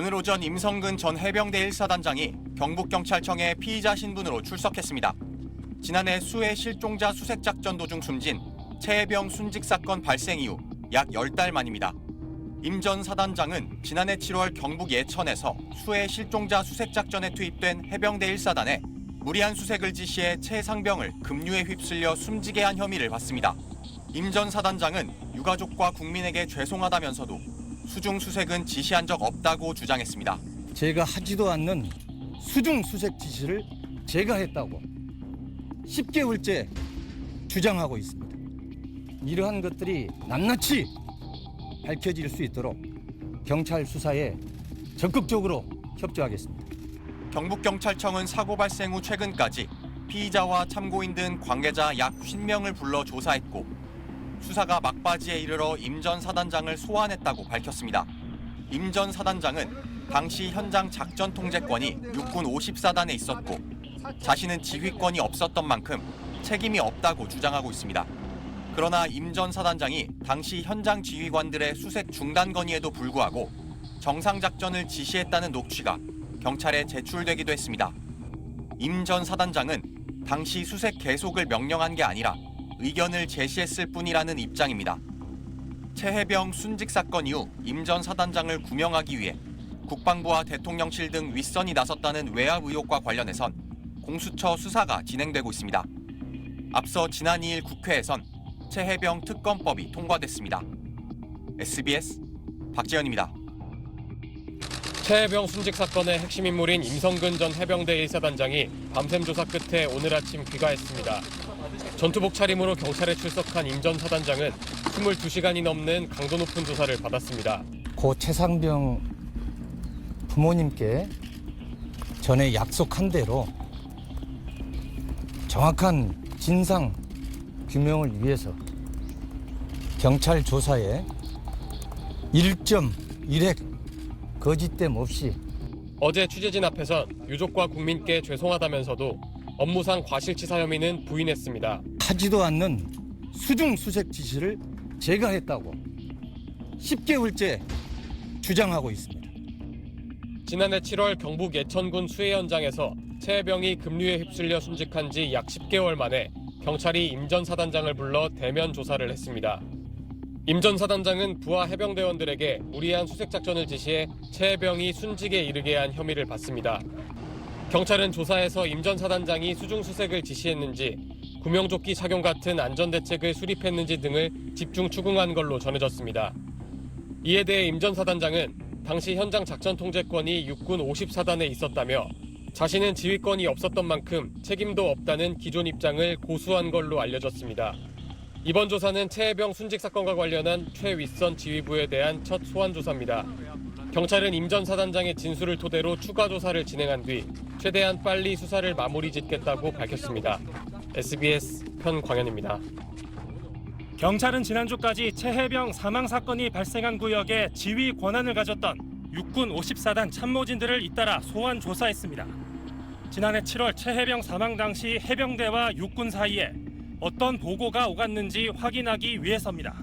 오늘 오전 임성근 전 해병대 1사단장이 경북경찰청에 피의자 신분으로 출석했습니다. 지난해 수해 실종자 수색작전 도중 숨진 최해병 순직 사건 발생 이후 약 10달 만입니다. 임 전 사단장은 지난해 7월 경북 예천에서 수해 실종자 수색작전에 투입된 해병대 1사단에 무리한 수색을 지시해 최상병을 급류에 휩쓸려 숨지게 한 혐의를 받습니다. 임 전 사단장은 유가족과 국민에게 죄송하다면서도 수중 수색은 지시한 적 없다고 주장했습니다. 제가 하지도 않는 수중 수색 지시를 제가 했다고 10개월째 주장하고 있습니다. 이러한 것들이 낱낱이 밝혀질 수 있도록 경찰 수사에 적극적으로 협조하겠습니다. 경북경찰청은 사고 발생 후 최근까지 피의자와 참고인 등 관계자 약 50명을 불러 조사했고 수사가 막바지에 이르러 임 전 사단장을 소환했다고 밝혔습니다. 임 전 사단장은 당시 현장 작전 통제권이 육군 54단에 있었고 자신은 지휘권이 없었던 만큼 책임이 없다고 주장하고 있습니다. 그러나 임 전 사단장이 당시 현장 지휘관들의 수색 중단 건의에도 불구하고 정상 작전을 지시했다는 녹취가 경찰에 제출되기도 했습니다. 임 전 사단장은 당시 수색 계속을 명령한 게 아니라 의견을 제시했을 뿐이라는 입장입니다. 최해병 순직 사건 이후 임 전 사단장을 구명하기 위해 국방부와 대통령실 등 윗선이 나섰다는 외압 의혹과 관련해선 공수처 수사가 진행되고 있습니다. 앞서 지난 2일 국회에선 최해병 특검법이 통과됐습니다. SBS 박재현입니다. 최해병 순직 사건의 핵심 인물인 임성근 전 해병대 1사단장이 밤샘 조사 끝에 오늘 아침 귀가했습니다. 전투복 차림으로 경찰에 출석한 임 전 사단장은 22시간이 넘는 강도 높은 조사를 받았습니다. 고 최상병 부모님께 전에 약속한 대로 정확한 진상 규명을 위해서 경찰 조사에 1.1핵 거짓됨 없이 어제 취재진 앞에선 유족과 국민께 죄송하다면서도 업무상 과실치사 혐의는 부인했습니다. 하지도 않는 수중 수색 지시를 제가 했다고 10개월째 주장하고 있습니다. 지난해 7월 경북 예천군 수해 현장에서 최해병이 급류에 휩쓸려 순직한 지 약 10개월 만에 경찰이 임 전 사단장을 불러 대면 조사를 했습니다. 임 전 사단장은 부하 해병대원들에게 무리한 수색작전을 지시해 최해병이 순직에 이르게 한 혐의를 받습니다. 경찰은 조사에서 임 전 사단장이 수중 수색을 지시했는지, 구명조끼 착용 같은 안전대책을 수립했는지 등을 집중 추궁한 걸로 전해졌습니다. 이에 대해 임 전 사단장은 당시 현장 작전 통제권이 육군 54단에 있었다며 자신은 지휘권이 없었던 만큼 책임도 없다는 기존 입장을 고수한 걸로 알려졌습니다. 이번 조사는 최해병 순직 사건과 관련한 최윗선 지휘부에 대한 첫 소환 조사입니다. 경찰은 임 전 사단장의 진술을 토대로 추가 조사를 진행한 뒤 최대한 빨리 수사를 마무리 짓겠다고 밝혔습니다. SBS 편광현입니다. 경찰은 지난주까지 최해병 사망 사건이 발생한 구역에 지휘 권한을 가졌던 육군 54단 참모진들을 잇따라 소환 조사했습니다. 지난해 7월 최해병 사망 당시 해병대와 육군 사이에 어떤 보고가 오갔는지 확인하기 위해서입니다.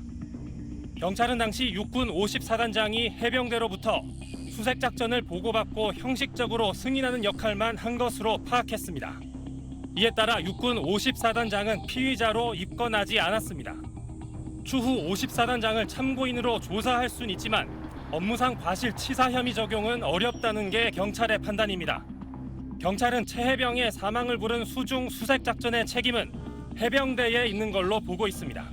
경찰은 당시 육군 54단장이 해병대로부터 수색작전을 보고받고 형식적으로 승인하는 역할만 한 것으로 파악했습니다. 이에 따라 육군 54단장은 피의자로 입건하지 않았습니다. 추후 54단장을 참고인으로 조사할 수는 있지만 업무상 과실치사 혐의 적용은 어렵다는 게 경찰의 판단입니다. 경찰은 최해병의 사망을 부른 수중 수색작전의 책임은 해병대에 있는 걸로 보고 있습니다.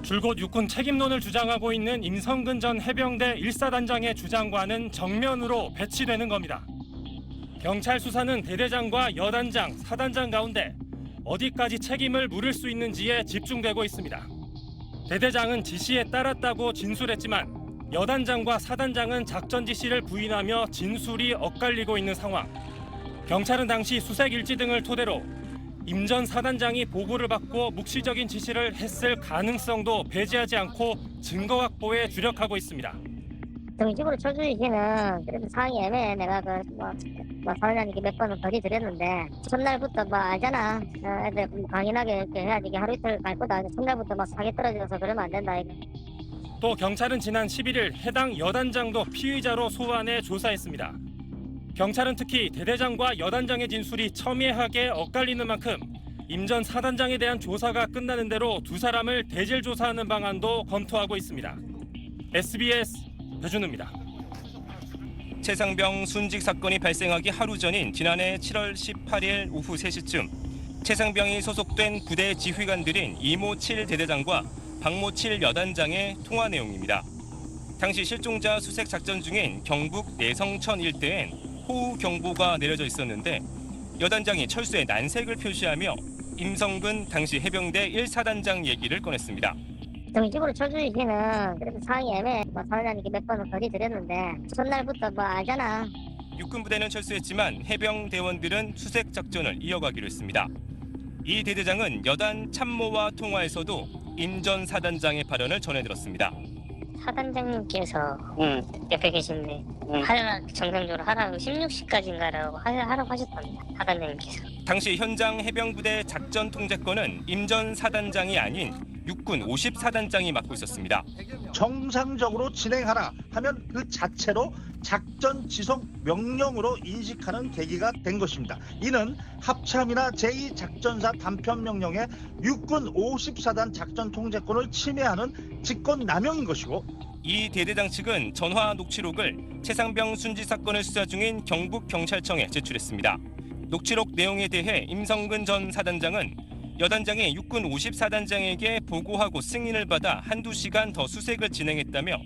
줄곧 육군 책임론을 주장하고 있는 임성근 전 해병대 1사단장의 주장과는 정면으로 배치되는 겁니다. 경찰 수사는 대대장과 여단장, 사단장 가운데 어디까지 책임을 물을 수 있는지에 집중되고 있습니다. 대대장은 지시에 따랐다고 진술했지만 여단장과 사단장은 작전 지시를 부인하며 진술이 엇갈리고 있는 상황. 경찰은 당시 수색 일지 등을 토대로 임 전 사단장이 보고를 받고 묵시적인 지시를 했을 가능성도 배제하지 않고 증거 확보에 주력하고 있습니다. 정식으로 초주시는 그래도 상황이 애매해. 내가 사회자님께 몇 번은 거리 드렸는데 첫날부터 알잖아. 애들 강인하게 이렇게 해야지. 이게 하루 이틀 갈 거다. 첫날부터 사기 떨어져서 그러면 안 된다. 또 경찰은 지난 11일 해당 여단장도 피의자로 소환해 조사했습니다. 경찰은 특히 대대장과 여단장의 진술이 첨예하게 엇갈리는 만큼 임 전 사단장에 대한 조사가 끝나는 대로 두 사람을 대질 조사하는 방안도 검토하고 있습니다. SBS 배준우입니다. 최상병 순직 사건이 발생하기 하루 전인 지난해 7월 18일 오후 3시쯤 최상병이 소속된 부대 지휘관들인 이모 7 대대장과 박모 7 여단장의 통화 내용입니다. 당시 실종자 수색 작전 중인 경북 내성천 일대엔 호우 경보가 내려져 있었는데 여단장이 철수에 난색을 표시하며 임성근 당시 해병대 1사단장 얘기를 꺼냈습니다. 정식으로 철수의 씨는 그래도 상황이 애매해. 사단장님께 몇 번은 거리 드렸는데 전날부터 알잖아. 육군 부대는 철수했지만 해병 대원들은 수색 작전을 이어가기로 했습니다. 이 대대장은 여단 참모와 통화에서도 임 전 사단장의 발언을 전해들었습니다. 사단장님께서 옆에 계신데 하라, 정상적으로 하라고 16시까지인가라고 하라고 하셨답니다. 사단장님께서. 당시 현장 해병부대 작전 통제권은 임 전 사단장이 아닌 육군 54단장이 맡고 있었습니다. 정상적으로 진행하라 하면 그 자체로 작전 지속 명령으로 인식하는 계기가 된 것입니다. 이는 합참이나 제2작전사 단편명령에 육군 54단 작전 통제권을 침해하는 직권남용인 것이고, 이 대대장 측은 전화 녹취록을 최상병 순직 사건을 수사 중인 경북경찰청에 제출했습니다. 녹취록 내용에 대해 임성근 전 사단장은 여단장이 육군 54단장에게 보고하고 승인을 받아 한두 시간 더 수색을 진행했다며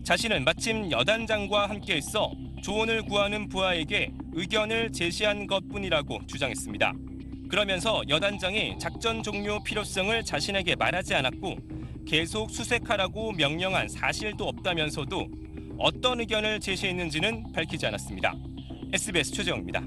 자신은 마침 여단장과 함께 있어 조언을 구하는 부하에게 의견을 제시한 것뿐이라고 주장했습니다. 그러면서 여단장이 작전 종료 필요성을 자신에게 말하지 않았고 계속 수색하라고 명령한 사실도 없다면서도 어떤 의견을 제시했는지는 밝히지 않았습니다. SBS 최재영입니다.